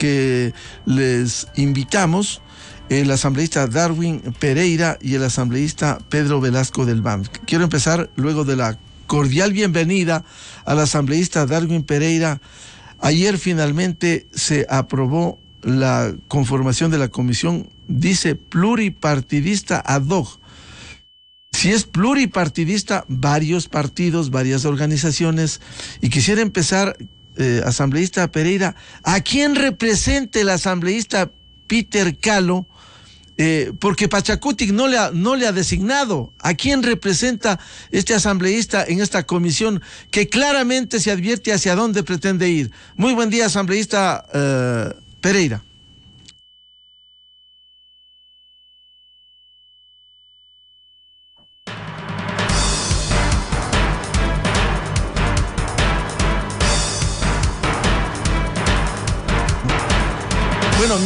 que les invitamos, el asambleísta Darwin Pereira y el asambleísta Pedro Velasco del BAN. Quiero empezar luego de la cordial bienvenida al asambleísta Darwin Pereira. Ayer finalmente se aprobó la conformación de la comisión, dice pluripartidista ad hoc. Si es pluripartidista, varios partidos, varias organizaciones, y quisiera empezar, asambleísta Pereira, ¿a quién representa el asambleísta Peter Calo? Porque Pachacutic no le ha designado. ¿A quién representa este asambleísta en esta comisión que claramente se advierte hacia dónde pretende ir? Muy buen día, asambleísta Pereira. Bueno,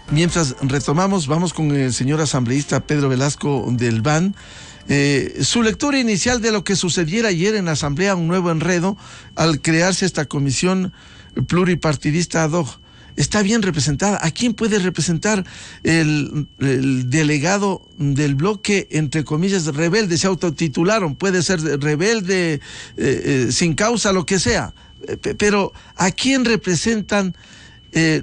mientras retomamos, vamos con el señor asambleísta Pedro Velasco del BAN. Su lectura inicial de lo que sucediera ayer en la asamblea, un nuevo enredo al crearse esta comisión pluripartidista ad hoc. ¿Está bien representada? ¿A quién puede representar el delegado del bloque, entre comillas, rebelde? Se autotitularon, puede ser rebelde, sin causa, lo que sea. Pero ¿a quién representan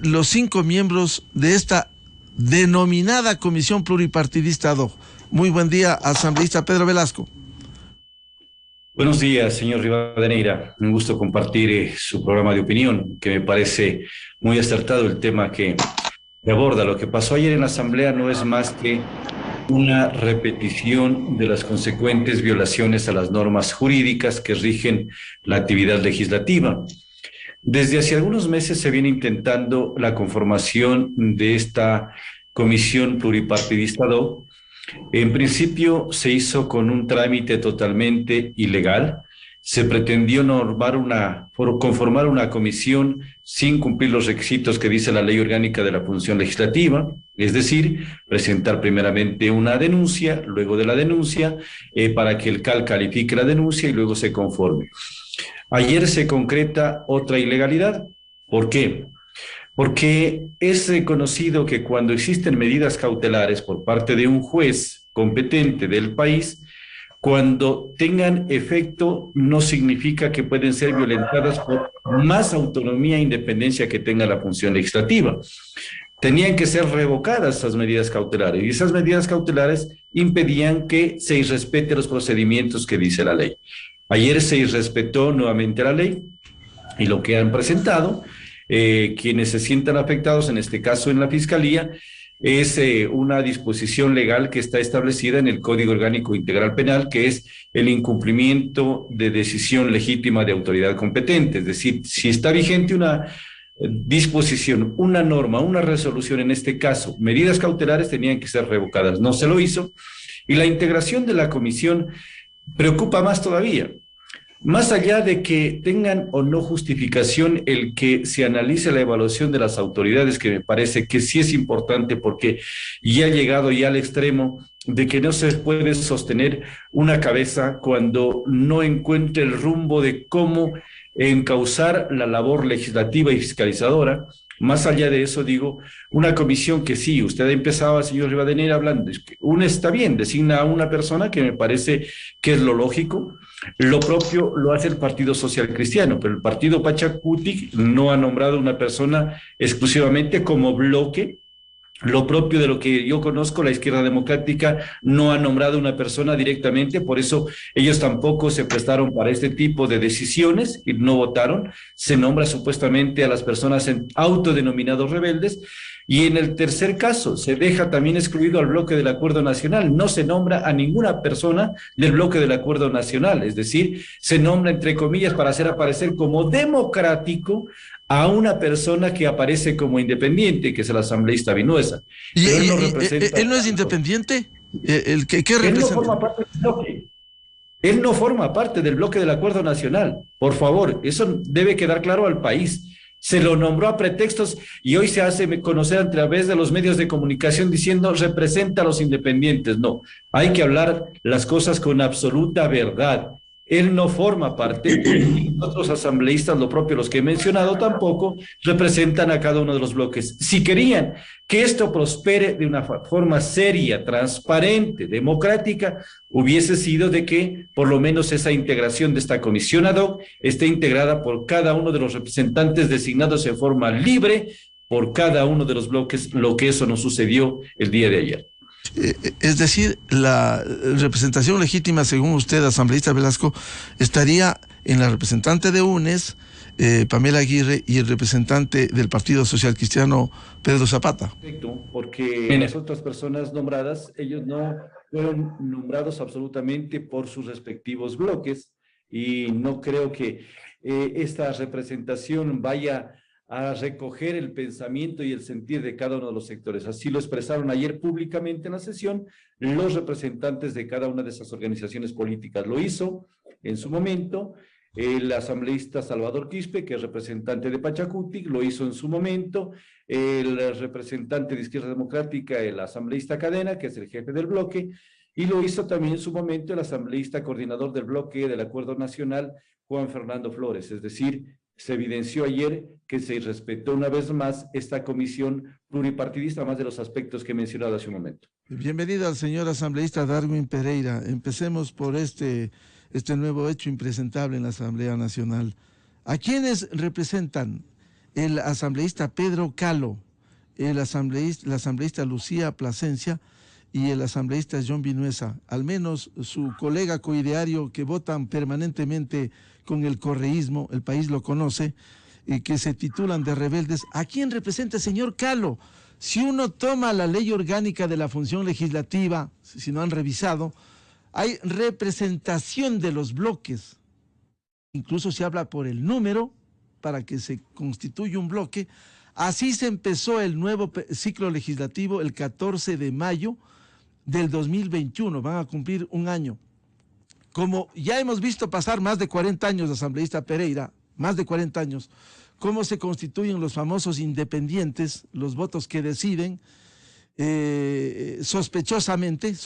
los 5 miembros de esta denominada comisión pluripartidista ad hoc? Muy buen día, asambleísta Pedro Velasco. Buenos días, señor Rivadeneira. Un gusto compartir su programa de opinión, que me parece muy acertado el tema que aborda. Lo que pasó ayer en la asamblea no es más que una repetición de las consecuentes violaciones a las normas jurídicas que rigen la actividad legislativa. Desde hace algunos meses se viene intentando la conformación de esta comisión pluripartidista ad hoc. En principio se hizo con un trámite totalmente ilegal. Se pretendió conformar una comisión sin cumplir los requisitos que dice la Ley Orgánica de la Función Legislativa, es decir, presentar primeramente una denuncia, luego de la denuncia, para que el CAL califique la denuncia y luego se conforme. Ayer se concreta otra ilegalidad. ¿Por qué? Porque es reconocido que cuando existen medidas cautelares por parte de un juez competente del país, cuando tengan efecto no significa que pueden ser violentadas por más autonomía e independencia que tenga la función legislativa. Tenían que ser revocadas esas medidas cautelares, y esas medidas cautelares impedían que se irrespete los procedimientos que dice la ley. Ayer se irrespetó nuevamente la ley y lo que han presentado quienes se sientan afectados, en este caso en la Fiscalía, es una disposición legal que está establecida en el Código Orgánico Integral Penal, que es el incumplimiento de decisión legítima de autoridad competente. Es decir, si está vigente una disposición, una norma, una resolución, en este caso, medidas cautelares tenían que ser revocadas. No se lo hizo, y la integración de la comisión preocupa más todavía. Más allá de que tengan o no justificación el que se analice la evaluación de las autoridades, que me parece que sí es importante porque ya ha llegado ya al extremo de que no se puede sostener una cabeza cuando no encuentre el rumbo de cómo encauzar la labor legislativa y fiscalizadora. Más allá de eso, digo, una comisión que sí, usted empezaba, señor Rivadeneira, hablando, es que una está bien, designa a una persona, que me parece que es lo lógico. Lo propio lo hace el Partido Social Cristiano, pero el Partido Pachacutic no ha nombrado una persona exclusivamente como bloque. Lo propio de lo que yo conozco, la Izquierda Democrática no ha nombrado una persona directamente, por eso ellos tampoco se prestaron para este tipo de decisiones y no votaron. Se nombra supuestamente a las personas autodenominados rebeldes. Y en el tercer caso, se deja también excluido al bloque del Acuerdo Nacional. No se nombra a ninguna persona del bloque del Acuerdo Nacional. Es decir, se nombra, entre comillas, para hacer aparecer como democrático a una persona que aparece como independiente, que es el asambleísta Vinuesa. ¿Y él no representa? ¿Él no es independiente? ¿Qué representa? Él no forma parte del bloque. Él no forma parte del bloque del Acuerdo Nacional. Por favor, eso debe quedar claro al país. Se lo nombró a pretextos y hoy se hace conocer a través de los medios de comunicación diciendo representa a los independientes. No, hay que hablar las cosas con absoluta verdad. él no forma parte, y otros asambleístas, lo propio, los que he mencionado, tampoco representan a cada uno de los bloques. Si querían que esto prospere de una forma seria, transparente, democrática, hubiese sido de que por lo menos esa integración de esta comisión ad hoc esté integrada por cada uno de los representantes designados en forma libre por cada uno de los bloques, lo que eso no sucedió el día de ayer. Es decir, la representación legítima, según usted, asambleísta Velasco, estaría en la representante de UNES, Pamela Aguirre, y el representante del Partido Social Cristiano, Pedro Zapata. Perfecto, porque las otras personas nombradas, ellos no fueron nombrados absolutamente por sus respectivos bloques, y no creo que esta representación vaya a recoger el pensamiento y el sentir de cada uno de los sectores. Así lo expresaron ayer públicamente en la sesión los representantes de cada una de esas organizaciones políticas. Lo hizo en su momento el asambleísta Salvador Quispe, que es representante de Pachacutic, lo hizo en su momento el representante de Izquierda Democrática, el asambleísta Cadena, que es el jefe del bloque, y lo hizo también en su momento el asambleísta coordinador del bloque del Acuerdo Nacional, Juan Fernando Flores. Es decir, se evidenció ayer que se respetó una vez más esta comisión pluripartidista, más de los aspectos que he mencionado hace un momento. Bienvenido al señor asambleísta Darwin Pereira. Empecemos por este nuevo hecho impresentable en la Asamblea Nacional. ¿A quiénes representan? El asambleísta Pedro Calo, la asambleísta Lucía Plasencia y el asambleísta John Vinuesa, al menos su colega coideario que votan permanentemente con el correísmo, el país lo conoce, y que se titulan de rebeldes. ¿A quién representa, señor Calo? Si uno toma la ley orgánica de la función legislativa, si no han revisado, hay representación de los bloques. Incluso se habla por el número para que se constituya un bloque. Así se empezó el nuevo ciclo legislativo el 14 de mayo del 2021. Van a cumplir un año. Como ya hemos visto pasar más de 40 años, asambleísta Pereira, más de 40 años, cómo se constituyen los famosos independientes, los votos que deciden, sospechosamente,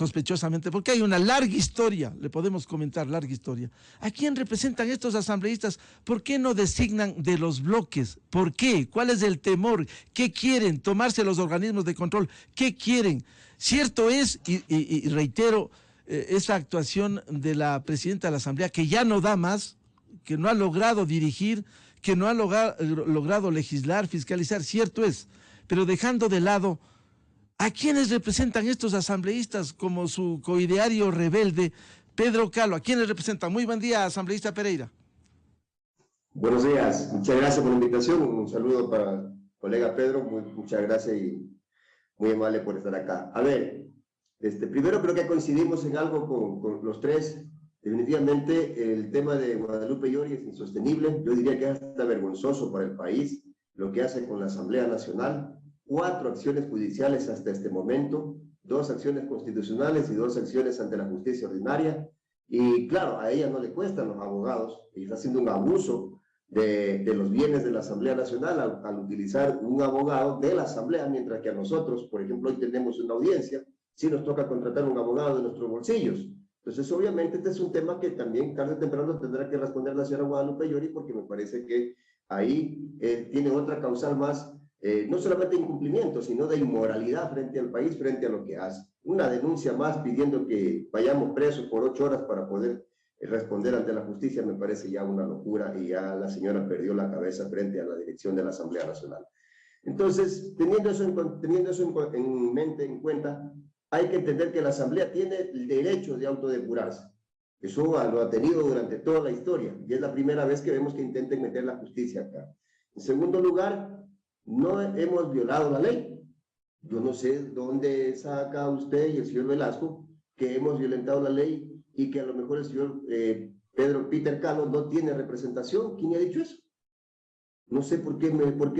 porque hay una larga historia, le podemos comentar, larga historia. ¿A quién representan estos asambleístas? ¿Por qué no designan de los bloques? ¿Por qué? ¿Cuál es el temor? ¿Qué quieren? ¿Tomarse los organismos de control? ¿Qué quieren? Cierto es, y reitero, esa actuación de la presidenta de la Asamblea, que ya no da más, que no ha logrado dirigir, que no ha logrado legislar, fiscalizar, cierto es, pero dejando de lado a quienes representan estos asambleístas como su coideario rebelde, Pedro Calo. ¿A quiénes representan? Muy buen día, asambleísta Pereira. Buenos días, muchas gracias por la invitación, un saludo para el colega Pedro, muchas gracias y muy amable por estar acá. A ver, primero creo que coincidimos en algo con los tres. Definitivamente el tema de Guadalupe Llori es insostenible, yo diría que es hasta vergonzoso para el país lo que hace con la Asamblea Nacional. 4 acciones judiciales hasta este momento, 2 acciones constitucionales y 2 acciones ante la justicia ordinaria, y claro, a ella no le cuestan los abogados, y está haciendo un abuso de los bienes de la Asamblea Nacional al utilizar un abogado de la Asamblea, mientras que a nosotros, por ejemplo, hoy tenemos una audiencia, sí nos toca contratar un abogado de nuestros bolsillos. Entonces, obviamente, este es un tema que también tarde o temprano tendrá que responder la señora Guadalupe Llori, porque me parece que ahí tiene otra causal más, no solamente de incumplimiento, sino de inmoralidad frente al país, frente a lo que hace. Una denuncia más pidiendo que vayamos presos por 8 horas para poder responder ante la justicia me parece ya una locura, y ya la señora perdió la cabeza frente a la dirección de la Asamblea Nacional. Entonces, teniendo eso en mente, en cuenta, hay que entender que la Asamblea tiene el derecho de autodepurarse. Eso lo ha tenido durante toda la historia, y es la primera vez que vemos que intenten meter la justicia acá. En segundo lugar, no hemos violado la ley. Yo no sé dónde saca usted y el señor Velasco que hemos violentado la ley y que a lo mejor el señor Peter Calo no tiene representación. ¿Quién ha dicho eso? No sé por qué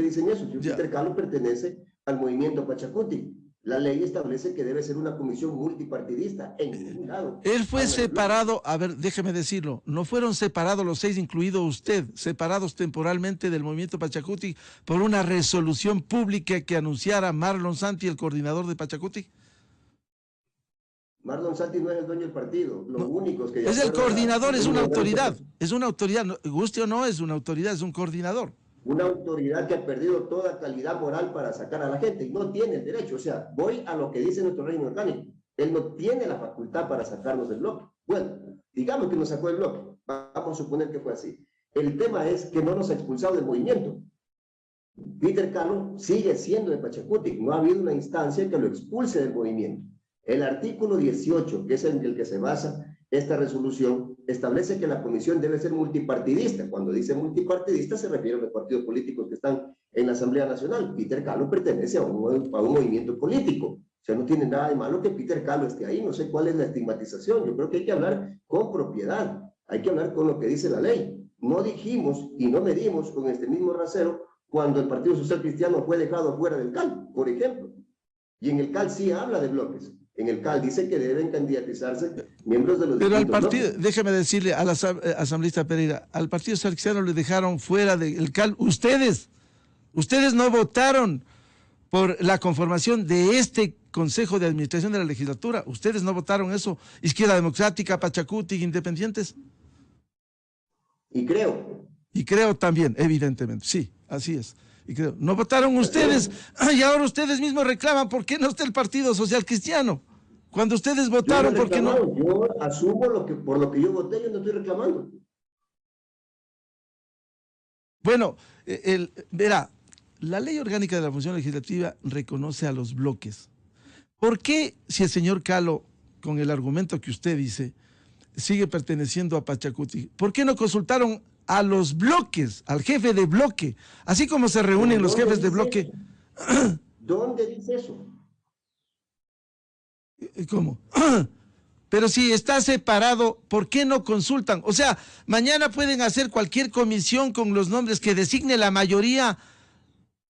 dicen eso. El señor Peter Calo pertenece al movimiento Pachacuti. La ley establece que debe ser una comisión multipartidista en ningún lado. Él fue separado, a ver, déjeme decirlo, no fueron separados los 6, incluido usted, separados temporalmente del movimiento Pachacuti por una resolución pública que anunciara Marlon Santi, el coordinador de Pachacuti. Marlon Santi no es el dueño del partido. Los No, únicos que... es el coordinador, es una autoridad. Es una autoridad, guste o no es una autoridad, es un coordinador. Una autoridad que ha perdido toda calidad moral para sacar a la gente y no tiene el derecho. O sea, voy a lo que dice nuestro régimen orgánico. Él no tiene la facultad para sacarnos del bloque. Bueno, digamos que nos sacó del bloque. Vamos a suponer que fue así. El tema es que no nos ha expulsado del movimiento. Peter Calo sigue siendo de Pachacutic. No ha habido una instancia que lo expulse del movimiento. El artículo 18, que es en el que se basa esta resolución, establece que la comisión debe ser multipartidista. Cuando dice multipartidista se refiere a los partidos políticos que están en la Asamblea Nacional. Peter Calo pertenece a un movimiento político. O sea, no tiene nada de malo que Peter Calo esté ahí. No sé cuál es la estigmatización. Yo creo que hay que hablar con propiedad. Hay que hablar con lo que dice la ley. No dijimos y no medimos con este mismo rasero cuando el Partido Social Cristiano fue dejado fuera del CAL, por ejemplo. Y en el CAL sí habla de bloques. En el CAL dice que deben candidatizarse miembros de los... Pero al partido, déjeme decirle a la asambleísta Pereira, al Partido Social Cristiano le dejaron fuera del CAL. Ustedes no votaron por la conformación de este Consejo de Administración de la Legislatura. Ustedes no votaron eso. Izquierda Democrática, Pachacutic, Independientes. Y creo También, evidentemente, sí, así es. Y creo, no votaron ustedes, y ahora ustedes mismos reclaman por qué no está el Partido Social Cristiano. Cuando ustedes votaron, ¿por qué no? Yo asumo por lo que yo voté, yo no estoy reclamando. Bueno, verá, la Ley Orgánica de la Función Legislativa reconoce a los bloques. ¿Por qué, si el señor Calo, con el argumento que usted dice, sigue perteneciendo a Pachacutic, por qué no consultaron a los bloques, al jefe de bloque, así como se reúnen los jefes de bloque? ¿Dónde dice eso? ¿Cómo? Pero si está separado, ¿por qué no consultan? O sea, mañana pueden hacer cualquier comisión con los nombres que designe la mayoría.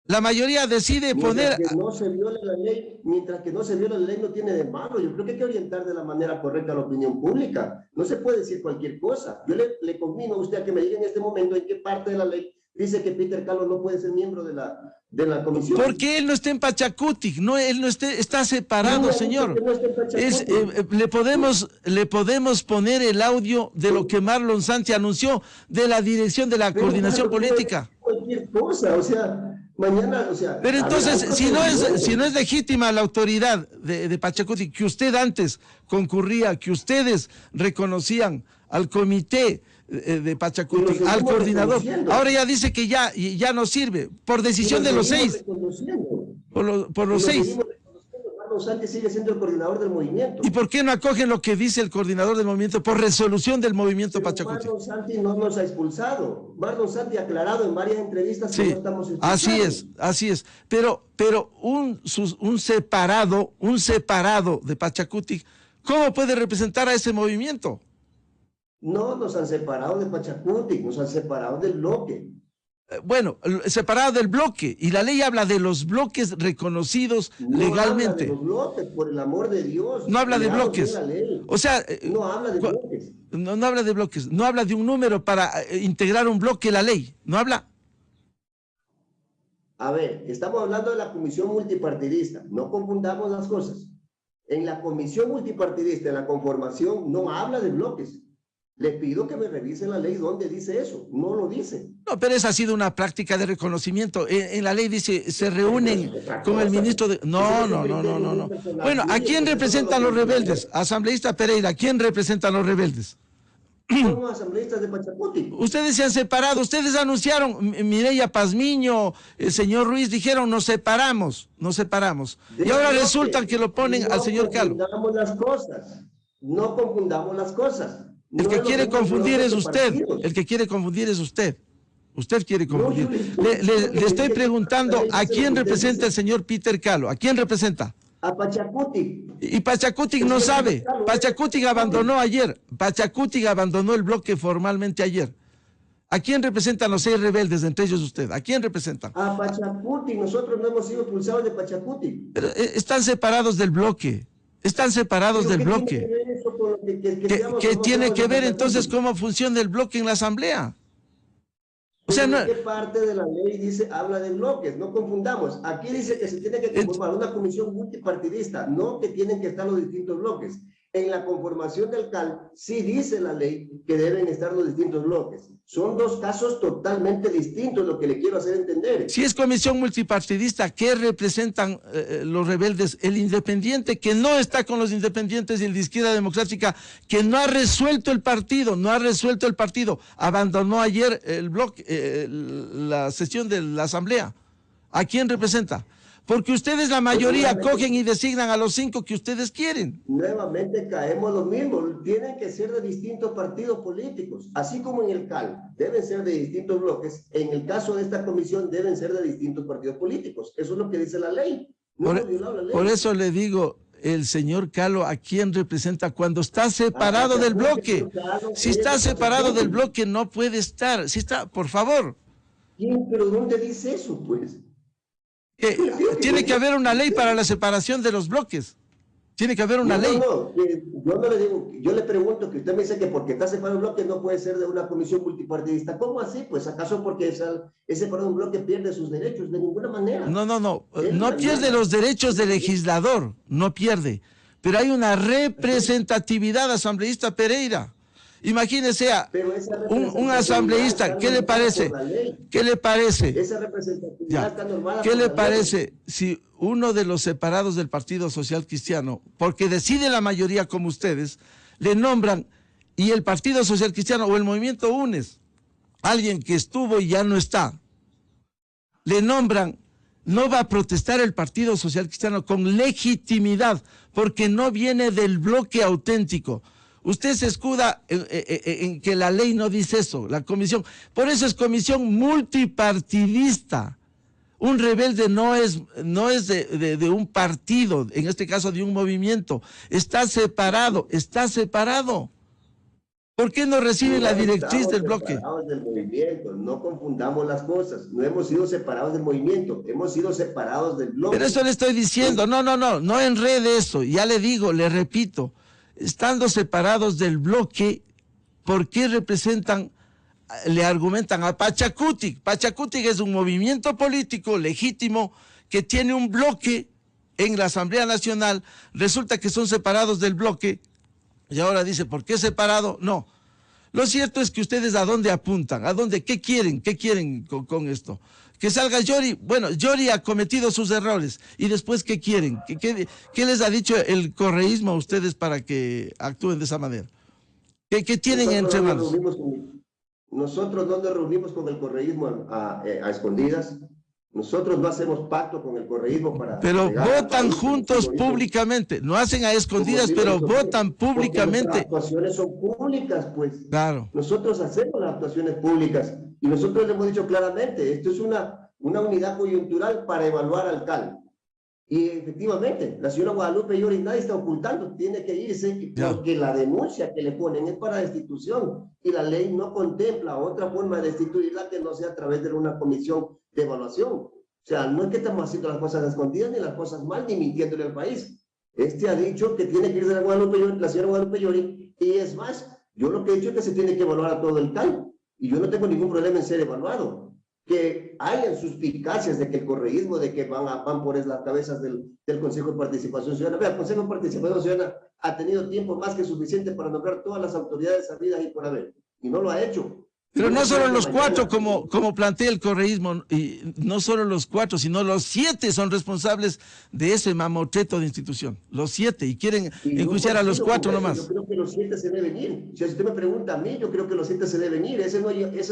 La mayoría decide poner... Mientras que no se viola la ley, no tiene de malo. Yo creo que hay que orientar de la manera correcta a la opinión pública. No se puede decir cualquier cosa. Yo le conmino a usted a que me diga en este momento en qué parte de la ley dice que Peter Calo no puede ser miembro de la comisión. Porque él no está en Pachacutic, no, él no está separado, señor. No está le podemos poner el audio de lo que Marlon Santi anunció de la dirección de la coordinación política. Cualquier cosa, o sea... Mañana, o sea... Pero entonces, si no es legítima la autoridad de Pachacutic, que usted antes concurría, que ustedes reconocían al comité de Pachacutic, al coordinador, ahora ya dice que ya no sirve, por decisión de los 6. Por los 6. Marlon Santi sigue siendo el coordinador del movimiento. ¿Y por qué no acogen lo que dice el coordinador del movimiento por resolución del movimiento Pachacutic? Marlon Santi no nos ha expulsado. Marlon Santi ha aclarado en varias entrevistas que no estamos expulsados. Así es. Pero un separado de Pachacutic, ¿cómo puede representar a ese movimiento? No nos han separado de Pachacutic, nos han separado del bloque. Bueno, separado del bloque, y la ley habla de los bloques reconocidos legalmente. No habla de los bloques, por el amor de Dios. No habla de bloques. O sea, no habla de bloques. No habla de bloques, no habla de un número para integrar un bloque la ley, no habla. A ver, estamos hablando de la comisión multipartidista, no confundamos las cosas. En la comisión multipartidista, en la conformación, no habla de bloques. Les pido que me revisen la ley donde dice eso. No lo dice. No, pero esa ha sido una práctica de reconocimiento. En la ley dice, se reúnen con el ministro de... No. Bueno, ¿a quién representan los rebeldes? Asambleísta Pereira, ¿a quién representan los rebeldes? Somos asambleístas de Pachacutic. Ustedes se han separado, ustedes anunciaron, Mireya Pazmiño, el señor Ruiz, dijeron, nos separamos. Y ahora resulta que lo ponen al señor Calo. No confundamos las cosas. El que quiere confundir es usted. Usted quiere confundir. Le estoy preguntando a quién representa el señor Peter Calo. ¿A quién representa? A Pachacutic. Y Pachacutic no sabe. Pachacutic abandonó ayer. Pachacutic abandonó el bloque formalmente ayer. ¿A quién representan los 6 rebeldes, entre ellos usted? ¿A quién representan? A Pachacutic. Nosotros no hemos sido expulsados de Pachacutic. Pero están separados del bloque. Están separados del bloque. ¿Qué tiene que ver entonces cómo funciona el bloque en la asamblea? O sea, ¿qué parte de la ley habla de bloques? No confundamos. Aquí dice que se tiene que conformar una comisión multipartidista, no que tienen que estar los distintos bloques. en la conformación del CAL, sí dice la ley que deben estar los distintos bloques. Son dos casos totalmente distintos, lo que le quiero hacer entender. Si es comisión multipartidista, ¿qué representan los rebeldes? El independiente que no está con los independientes y el de Izquierda Democrática que no ha resuelto el partido, abandonó ayer el bloque, la sesión de la asamblea. ¿A quién representa? Porque ustedes la mayoría cogen y designan a los 5 que ustedes quieren. Nuevamente caemos lo mismo, tienen que ser de distintos partidos políticos, así como en el CAL deben ser de distintos bloques, en el caso de esta comisión deben ser de distintos partidos políticos, eso es lo que dice la ley. No hemos violado la ley. Por eso le digo, el señor Calo, ¿a quién representa cuando está separado del bloque? Si está separado del bloque no puede estar, si está, por favor. ¿Quién? ¿Pero dónde dice eso, pues? Tiene que haber una ley para la separación de los bloques. Tiene que haber una ley. No, yo no le digo, yo le pregunto que usted me dice que porque está separado un bloque no puede ser de una comisión multipartidista. ¿Cómo así? Pues ¿acaso porque es separado un bloque pierde sus derechos? De ninguna manera. No pierde los derechos del legislador, no pierde. Pero hay una representatividad asambleísta Pereira. Imagínese a un asambleísta, ¿qué le parece? ¿Qué le parece? Esa representatividad está normada. ¿Qué le parece si uno de los separados del Partido Social Cristiano, porque decide la mayoría como ustedes, le nombran, y el Partido Social Cristiano o el Movimiento UNES, alguien que estuvo y ya no está, le nombran, no va a protestar el Partido Social Cristiano con legitimidad, porque no viene del bloque auténtico? Usted se escuda en que la ley no dice eso, la comisión. Por eso es comisión multipartidista. Un rebelde no es de un partido, en este caso de un movimiento. Está separado. ¿Por qué no recibe la directriz del bloque? Separados del movimiento, no confundamos las cosas. No hemos sido separados del movimiento, hemos sido separados del bloque. Pero eso le estoy diciendo, no enrede eso. Ya le digo, le repito. Estando separados del bloque, ¿por qué representan, le argumentan a Pachacutic? Pachacutic es un movimiento político legítimo que tiene un bloque en la Asamblea Nacional, resulta que son separados del bloque, y ahora dice, ¿por qué separado? No. Lo cierto es que ustedes ¿a dónde apuntan? ¿A dónde? ¿Qué quieren con esto? Que salga Yori. Bueno, Yori ha cometido sus errores. ¿Y después qué quieren? ¿Qué les ha dicho el correísmo a ustedes para que actúen de esa manera? ¿Qué tienen entre manos? Nosotros no nos reunimos con el correísmo a escondidas. Nosotros no hacemos pacto con el correísmo para... Pero votan juntos públicamente. No hacen a escondidas, pero votan públicamente. Las actuaciones son públicas, pues. Claro. Nosotros hacemos las actuaciones públicas. Y nosotros le hemos dicho claramente, esto es una unidad coyuntural para evaluar al CAL. Y efectivamente, la señora Guadalupe Llori nadie está ocultando, tiene que irse porque la denuncia que le ponen es para destitución y la ley no contempla otra forma de destituirla que no sea a través de una comisión de evaluación. O sea, no es que estamos haciendo las cosas escondidas ni las cosas mal ni mintiéndole al país. Ha dicho que tiene que irse la señora Guadalupe Llori y es más, yo lo que he dicho es que se tiene que evaluar a todo el CAL y yo no tengo ningún problema en ser evaluado. Que hayan suspicacias de que el correísmo, de que van por las cabezas del Consejo de Participación Ciudadana. Vea, el Consejo de Participación Ciudadana ha tenido tiempo más que suficiente para nombrar todas las autoridades habidas y por haber, y no lo ha hecho. Pero no solo los 4, como plantea el correísmo, y no solo los 4, sino los 7 son responsables de ese mamotreto de institución. Los 7, y quieren enjuiciar a los 4 nomás. Yo creo que los 7 se deben ir. Si usted me pregunta a mí, yo creo que los 7 se deben ir. Eso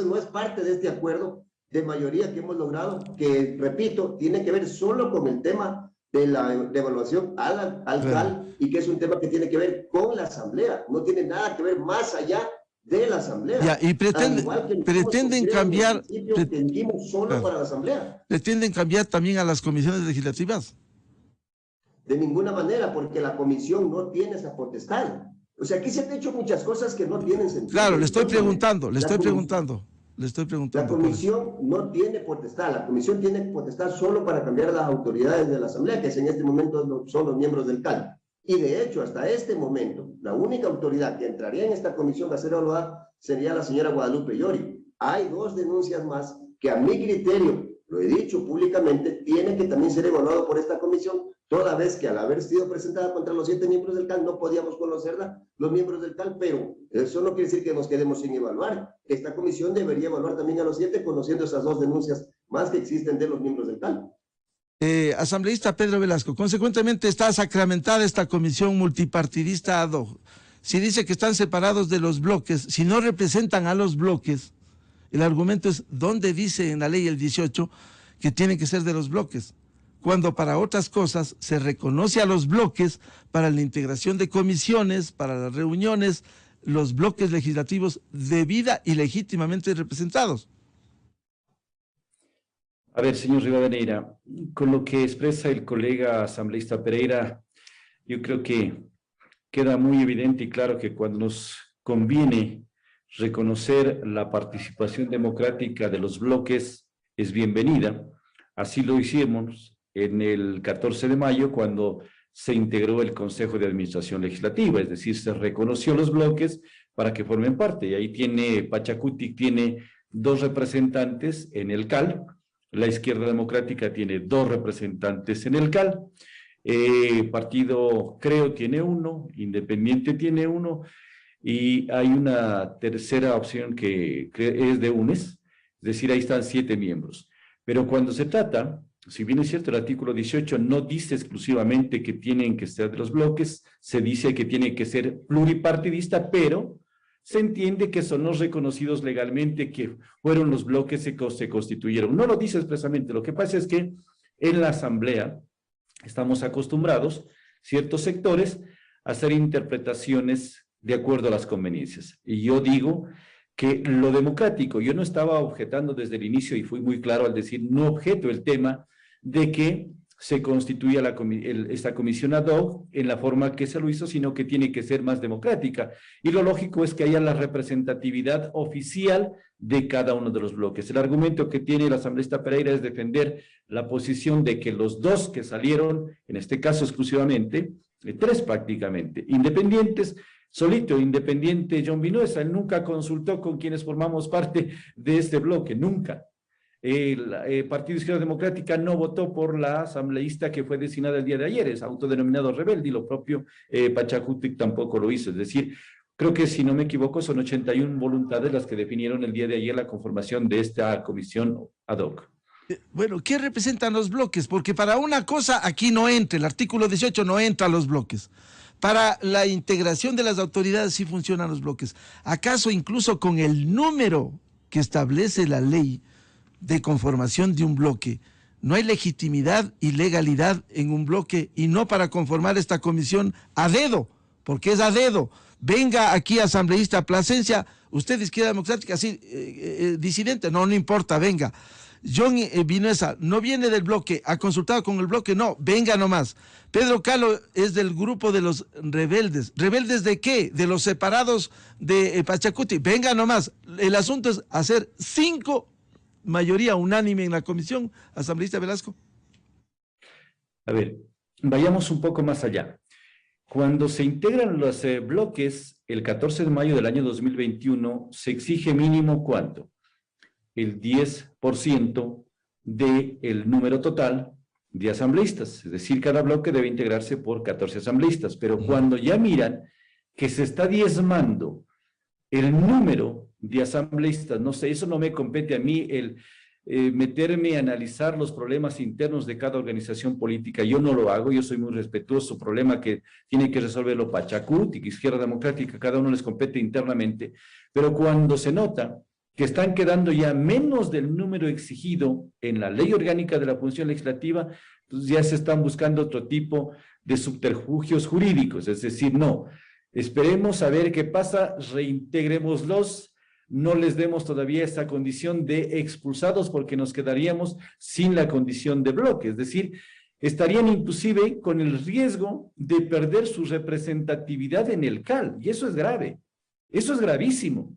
no es parte de este acuerdo de mayoría que hemos logrado, que, repito, tiene que ver solo con el tema de la evaluación al CAL, y que es un tema que tiene que ver con la Asamblea. No tiene nada que ver más allá de la Asamblea. Ya, y pretenden cambiar... solo para la Asamblea. ¿Pretenden cambiar también a las comisiones legislativas? De ninguna manera, porque la comisión no tiene esa potestad. O sea, aquí se han hecho muchas cosas que no tienen sentido. Claro, le estoy preguntando. La comisión no tiene potestad. La comisión tiene potestad solo para cambiar a las autoridades de la Asamblea, que en este momento son los miembros del CAL. Y de hecho, hasta este momento, la única autoridad que entraría en esta comisión a ser evaluada sería la señora Guadalupe Llori. Hay 2 denuncias más que a mi criterio lo he dicho públicamente, tiene que también ser evaluado por esta comisión, toda vez que al haber sido presentada contra los 7 miembros del CAL no podíamos conocerla los miembros del CAL, pero eso no quiere decir que nos quedemos sin evaluar. Esta comisión debería evaluar también a los 7, conociendo esas 2 denuncias más que existen de los miembros del CAL. Asambleísta Pedro Velasco, consecuentemente está sacramentada esta comisión multipartidista ad hoc. Si dice que están separados de los bloques, si no representan a los bloques, el argumento es ¿dónde dice en la ley el 18 que tienen que ser de los bloques? Cuando para otras cosas se reconoce a los bloques para la integración de comisiones, para las reuniones, los bloques legislativos debida y legítimamente representados. A ver, señor Rivadeneira, con lo que expresa el colega asambleísta Pereira, yo creo que queda muy evidente y claro que cuando nos conviene reconocer la participación democrática de los bloques es bienvenida. Así lo hicimos en el 14 de mayo cuando se integró el Consejo de Administración Legislativa, es decir, se reconoció los bloques para que formen parte. Y ahí tiene, Pachacuti tiene 2 representantes en el CAL, la Izquierda Democrática tiene 2 representantes en el CAL, Partido Creo tiene 1, Independiente tiene 1, y hay una tercera opción que es de UNES, es decir, ahí están 7 miembros. Pero cuando se trata, si bien es cierto, el artículo 18 no dice exclusivamente que tienen que ser de los bloques, se dice que tiene que ser pluripartidista, pero se entiende que son los reconocidos legalmente que fueron los bloques que se constituyeron. No lo dice expresamente, lo que pasa es que en la asamblea estamos acostumbrados, ciertos sectores, a hacer interpretaciones de acuerdo a las conveniencias. Y yo digo que lo democrático, yo no estaba objetando desde el inicio y fui muy claro al decir, no objeto el tema de que se constituya esta comisión ad hoc en la forma que se lo hizo, sino que tiene que ser más democrática. Y lo lógico es que haya la representatividad oficial de cada uno de los bloques. El argumento que tiene el asambleísta Pereira es defender la posición de que los 2 que salieron, en este caso exclusivamente, 3 prácticamente, independientes, solito, independiente John Vinuesa, él nunca consultó con quienes formamos parte de este bloque, nunca. El Partido Izquierda Democrática no votó por la asambleísta que fue designada el día de ayer, es autodenominado rebelde, y lo propio Pachacuti tampoco lo hizo. Es decir, creo que si no me equivoco son 81 voluntades las que definieron el día de ayer la conformación de esta comisión ad hoc. Bueno, ¿qué representan los bloques? Porque para una cosa aquí no entra, el artículo 18 no entra a los bloques. Para la integración de las autoridades sí funcionan los bloques. ¿Acaso incluso con el número que establece la ley de conformación de un bloque, no hay legitimidad y legalidad en un bloque y no para conformar esta comisión a dedo, porque es a dedo? Venga aquí asambleísta Plasencia, usted de Izquierda Democrática, sí, disidente, no importa, venga. John Vinuesa no viene del bloque, ha consultado con el bloque, no, venga nomás. Pedro Calo es del grupo de los rebeldes. ¿Rebeldes de qué? De los separados de Pachacuti, venga nomás. El asunto es hacer 5 mayoría unánime en la comisión, asambleísta Velasco. A ver, vayamos un poco más allá. Cuando se integran los bloques, el 14 de mayo del año 2021, se exige mínimo ¿cuánto? El 10% del número total de asambleístas, es decir, cada bloque debe integrarse por 14 asambleístas, pero cuando ya miran que se está diezmando el número de asambleístas, no sé, eso no me compete a mí el meterme a analizar los problemas internos de cada organización política, yo no lo hago, yo soy muy respetuoso, problema que tiene que resolverlo Pachacuti, Izquierda Democrática, cada uno les compete internamente, pero cuando se nota que están quedando ya menos del número exigido en la ley orgánica de la función legislativa, pues ya se están buscando otro tipo de subterfugios jurídicos, es decir, no, esperemos a ver qué pasa, reintegrémoslos, no les demos todavía esa condición de expulsados porque nos quedaríamos sin la condición de bloque, es decir, estarían inclusive con el riesgo de perder su representatividad en el CAL, y eso es grave, eso es gravísimo.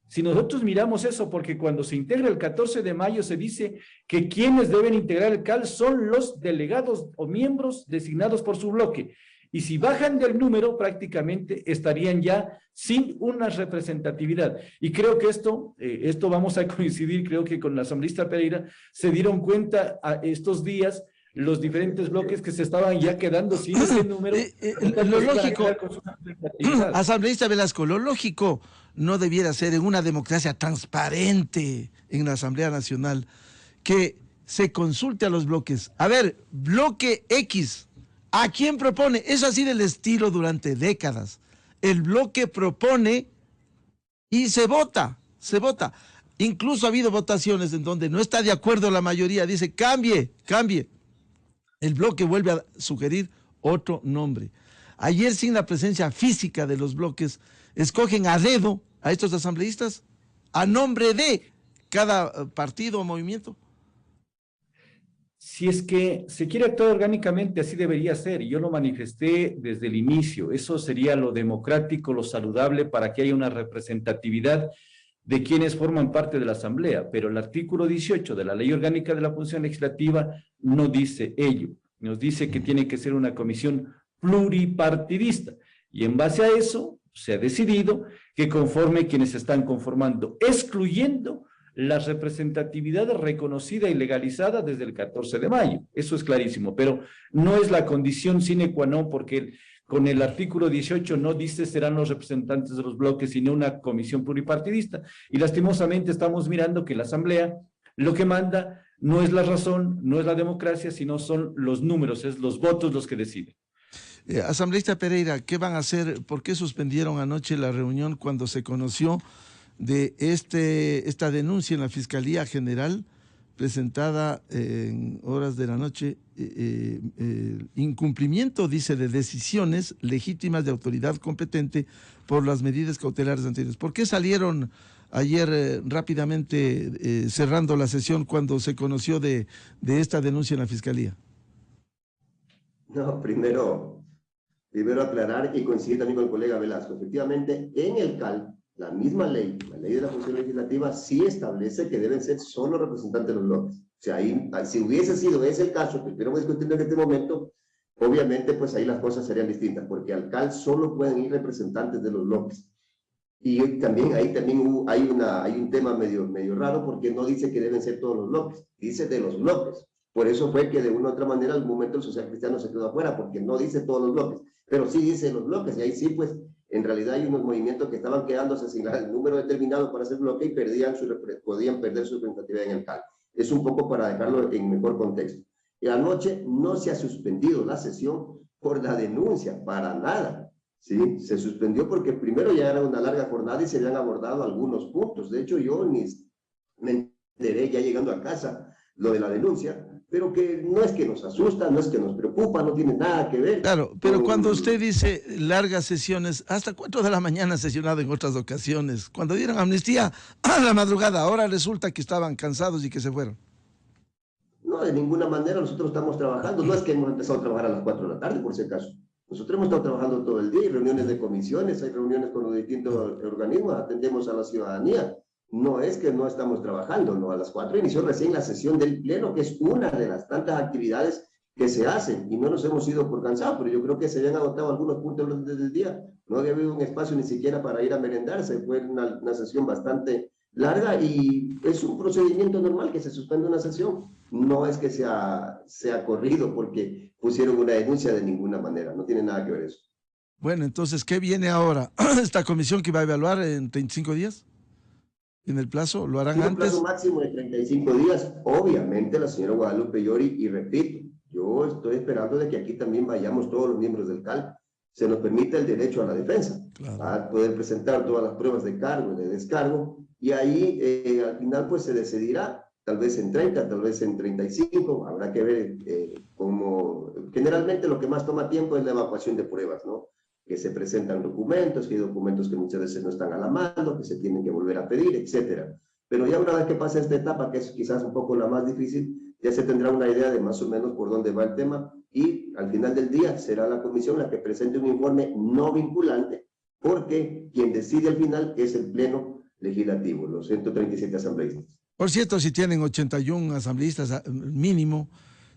Si nosotros miramos eso, porque cuando se integra el 14 de mayo se dice que quienes deben integrar el CAL son los delegados o miembros designados por su bloque. Y si bajan del número, prácticamente estarían ya sin una representatividad. Y creo que esto vamos a coincidir, creo que con la asambleísta Pereira, se dieron cuenta a estos días los diferentes bloques que se estaban ya quedando sin ese número. Lo lógico, asambleísta Velasco, lo lógico no debiera ser en una democracia transparente en la Asamblea Nacional que se consulte a los bloques. A ver, bloque X, ¿a quién propone? Eso ha sido el estilo durante décadas. El bloque propone y se vota, se vota. Incluso ha habido votaciones en donde no está de acuerdo la mayoría, dice cambie, cambie. El bloque vuelve a sugerir otro nombre. Ayer, sin la presencia física de los bloques, escogen a dedo a estos asambleístas a nombre de cada partido o movimiento. Si es que se quiere actuar orgánicamente, así debería ser. Y yo lo manifesté desde el inicio. Eso sería lo democrático, lo saludable para que haya una representatividad de quienes forman parte de la Asamblea. Pero el artículo 18 de la Ley Orgánica de la Función Legislativa no dice ello. Nos dice que tiene que ser una comisión pluripartidista. Y en base a eso se ha decidido que conforme quienes están conformando, excluyendo la representatividad reconocida y legalizada desde el 14 de mayo. Eso es clarísimo, pero no es la condición sine qua non, porque con el artículo 18 no dice serán los representantes de los bloques, sino una comisión pluripartidista. Y lastimosamente estamos mirando que la Asamblea lo que manda no es la razón, no es la democracia, sino son los números, es los votos los que deciden. Asambleísta Pereira, ¿qué van a hacer? ¿Por qué suspendieron anoche la reunión cuando se conoció de esta denuncia en la Fiscalía General presentada en horas de la noche? Incumplimiento, dice, de decisiones legítimas de autoridad competente por las medidas cautelares anteriores. ¿Por qué salieron ayer rápidamente cerrando la sesión cuando se conoció de esta denuncia en la Fiscalía? No, primero aclarar y coincidir también con el colega Velasco. Efectivamente, en el CAL, la misma ley, la ley de la función legislativa, sí establece que deben ser solo representantes de los bloques. O sea, ahí, si hubiese sido ese el caso que estuviéramos discutiendo en este momento, obviamente, pues ahí las cosas serían distintas, porque al CAL solo pueden ir representantes de los bloques. Y también ahí también hay un tema medio raro, porque no dice que deben ser todos los bloques, dice de los bloques. Por eso fue que de una u otra manera al momento el social cristiano se quedó afuera, porque no dice todos los bloques, pero sí dice los bloques, y ahí sí, pues, en realidad hay unos movimientos que estaban quedándose sin el número determinado para hacer bloque y podían perder su representatividad en el CAL. Es un poco para dejarlo en mejor contexto. Y anoche no se ha suspendido la sesión por la denuncia, para nada. ¿Sí? Se suspendió porque primero ya era una larga jornada y se habían abordado algunos puntos. De hecho, yo ni me enteré ya llegando a casa lo de la denuncia, pero que no es que nos asusta, no es que nos preocupa, no tiene nada que ver. Claro, pero cuando usted dice largas sesiones, hasta 4 de la mañana sesionado en otras ocasiones, cuando dieron amnistía a la madrugada, ahora resulta que estaban cansados y que se fueron. No, de ninguna manera nosotros estamos trabajando, no es que hemos empezado a trabajar a las 4 de la tarde, por si acaso. Nosotros hemos estado trabajando todo el día, hay reuniones de comisiones, hay reuniones con los distintos organismos, atendemos a la ciudadanía. No es que no estamos trabajando, no, a las 4 inició recién la sesión del Pleno, que es una de las tantas actividades que se hacen, y no nos hemos ido por cansados, pero yo creo que se habían agotado algunos puntos desde el día, no había habido un espacio ni siquiera para ir a merendarse, fue una sesión bastante larga, y es un procedimiento normal que se suspende una sesión, no es que sea corrido porque pusieron una denuncia de ninguna manera, no tiene nada que ver eso. Bueno, entonces, ¿qué viene ahora? ¿Esta comisión que va a evaluar en 35 días? ¿En el plazo? ¿Lo harán antes? En el plazo máximo de 35 días, obviamente la señora Guadalupe Llori, y repito, yo estoy esperando de que aquí también vayamos todos los miembros del CAL, se nos permite el derecho a la defensa, claro, a poder presentar todas las pruebas de cargo, de descargo, y ahí al final pues se decidirá, tal vez en 30, tal vez en 35, habrá que ver cómo, generalmente lo que más toma tiempo es la evacuación de pruebas, ¿no? Que se presentan documentos, que hay documentos que muchas veces no están a la mano, que se tienen que volver a pedir, etcétera. Pero ya una vez que pase esta etapa, que es quizás un poco la más difícil, ya se tendrá una idea de más o menos por dónde va el tema, y al final del día será la comisión la que presente un informe no vinculante, porque quien decide al final es el Pleno Legislativo, los 137 asambleístas. Por cierto, si tienen 81 asambleístas mínimo,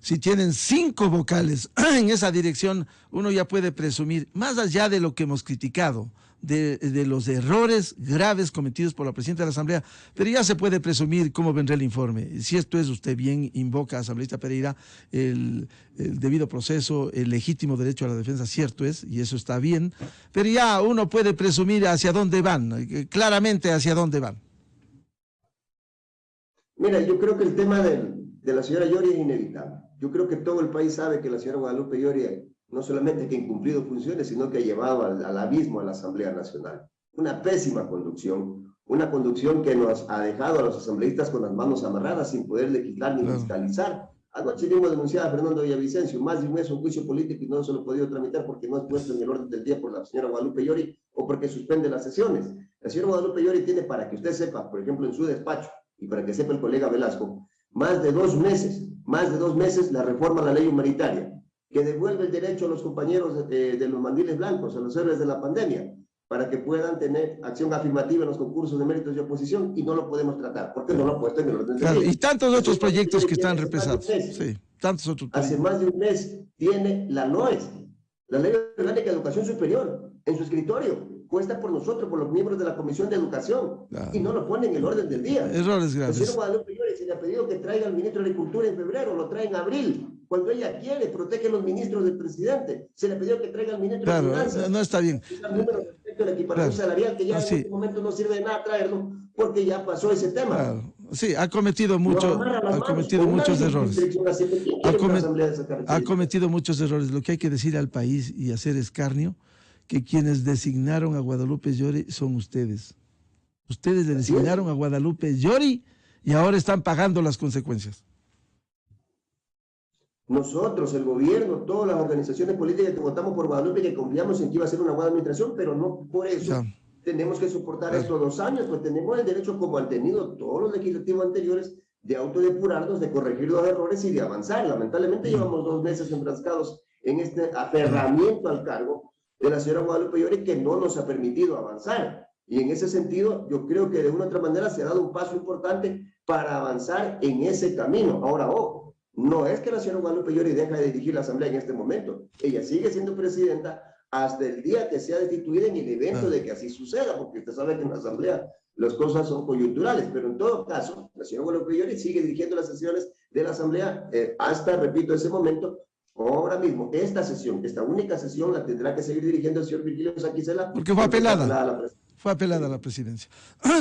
si tienen 5 vocales en esa dirección, uno ya puede presumir, más allá de lo que hemos criticado, de los errores graves cometidos por la presidenta de la Asamblea, pero ya se puede presumir cómo vendrá el informe. Si esto es, usted bien invoca, asambleísta Pereira, el debido proceso, el legítimo derecho a la defensa, cierto es, y eso está bien, pero ya uno puede presumir hacia dónde van, claramente hacia dónde van. Mira, yo creo que el tema de la señora Llori es inevitable. Yo creo que todo el país sabe que la señora Guadalupe Llori no solamente que ha incumplido funciones, sino que ha llevado al abismo a la Asamblea Nacional. Una pésima conducción, una conducción que nos ha dejado a los asambleístas con las manos amarradas sin poder legislar ni fiscalizar. Anoche mismo denunciaba a Fernando Villavicencio, más de un mes un juicio político y no se lo ha podido tramitar porque no es puesto en el orden del día por la señora Guadalupe Llori o porque suspende las sesiones. La señora Guadalupe Llori tiene, para que usted sepa, por ejemplo, en su despacho, y para que sepa el colega Velasco, más de 2 meses la reforma a la ley humanitaria, que devuelve el derecho a los compañeros de los mandiles blancos, a los héroes de la pandemia, para que puedan tener acción afirmativa en los concursos de méritos de oposición, y no lo podemos tratar, porque no lo ha puesto en el orden del día. Y tantos otros proyectos que están represados. Sí, tantos otros proyectos. Hace más de un mes tiene la LOES, la Ley Orgánica de Educación Superior, en su escritorio, puesta por nosotros, por los miembros de la Comisión de Educación, y no lo ponen en el orden del día. Errores graves. El señor Guadalupe Llori se le ha pedido que traiga al ministro de Agricultura en febrero, lo trae en abril. Cuando ella quiere, protege a los ministros del presidente. Se le pidió que traiga al ministro de Finanzas. No está bien. El número respecto a la equiparación salarial, que ya en este momento no sirve de nada traerlo, porque ya pasó ese tema. Sí, ha cometido muchos errores. Ha cometido muchos errores. Lo que hay que decir al país y hacer escarnio, que quienes designaron a Guadalupe Llori son ustedes. Ustedes le designaron a Guadalupe Llori y ahora están pagando las consecuencias. Nosotros, el gobierno, todas las organizaciones políticas que votamos por Guadalupe, que confiamos en que iba a ser una buena administración, pero no por eso tenemos que soportar estos 2 años, pues tenemos el derecho, como han tenido todos los legislativos anteriores, de autodepurarnos, de corregir los errores y de avanzar. Lamentablemente llevamos 2 meses enfrascados en este aferramiento al cargo de la señora Guadalupe Llori, que no nos ha permitido avanzar. Y en ese sentido, yo creo que de una u otra manera se ha dado un paso importante para avanzar en ese camino. Ahora, ojo, no es que la señora Guadalupe Llori deja de dirigir la Asamblea en este momento. Ella sigue siendo presidenta hasta el día que sea destituida en el evento de que así suceda, porque usted sabe que en la Asamblea las cosas son coyunturales, pero en todo caso, la señora Guadalupe Llori sigue dirigiendo las sesiones de la Asamblea hasta, repito, ese momento. Ahora mismo, esta única sesión la tendrá que seguir dirigiendo el señor Virgilio Saquicela. Porque fue apelada. Fue apelada a la presidencia.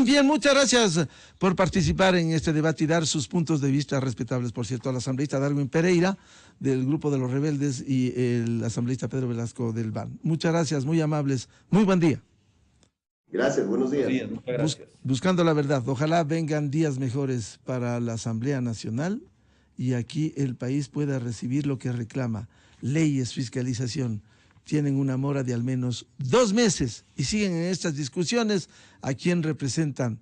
Bien, muchas gracias por participar en este debate y dar sus puntos de vista respetables, por cierto, al asambleísta Darwin Pereira, del Grupo de los Rebeldes, y el asambleísta Pedro Velasco del BAN. Muchas gracias, muy amables. Muy buen día. Gracias, buenos días. Gracias. Buscando la verdad. Ojalá vengan días mejores para la Asamblea Nacional y aquí el país pueda recibir lo que reclama: leyes, fiscalización. Tienen una mora de al menos 2 meses y siguen en estas discusiones a quien representan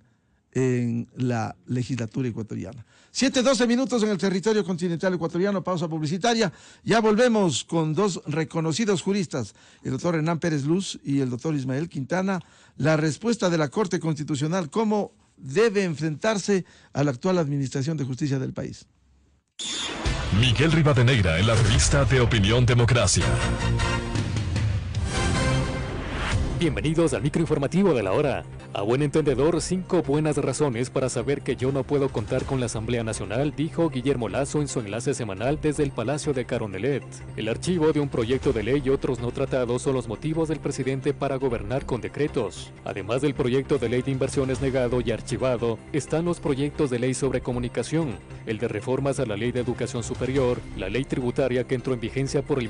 en la legislatura ecuatoriana. 7:12 minutos en el territorio continental ecuatoriano, pausa publicitaria. Ya volvemos con 2 reconocidos juristas, el doctor Hernán Pérez Luz y el doctor Ismael Quintana. La respuesta de la Corte Constitucional, cómo debe enfrentarse a la actual administración de justicia del país. Miguel Rivadeneira en la revista de Opinión Democracia. Bienvenidos al microinformativo de la hora. A buen entendedor, 5 buenas razones para saber que yo no puedo contar con la Asamblea Nacional, dijo Guillermo Lasso en su enlace semanal desde el Palacio de Carondelet. El archivo de un proyecto de ley y otros no tratados son los motivos del presidente para gobernar con decretos. Además del proyecto de ley de inversiones negado y archivado, están los proyectos de ley sobre comunicación, el de reformas a la ley de educación superior, la ley tributaria que entró en vigencia por el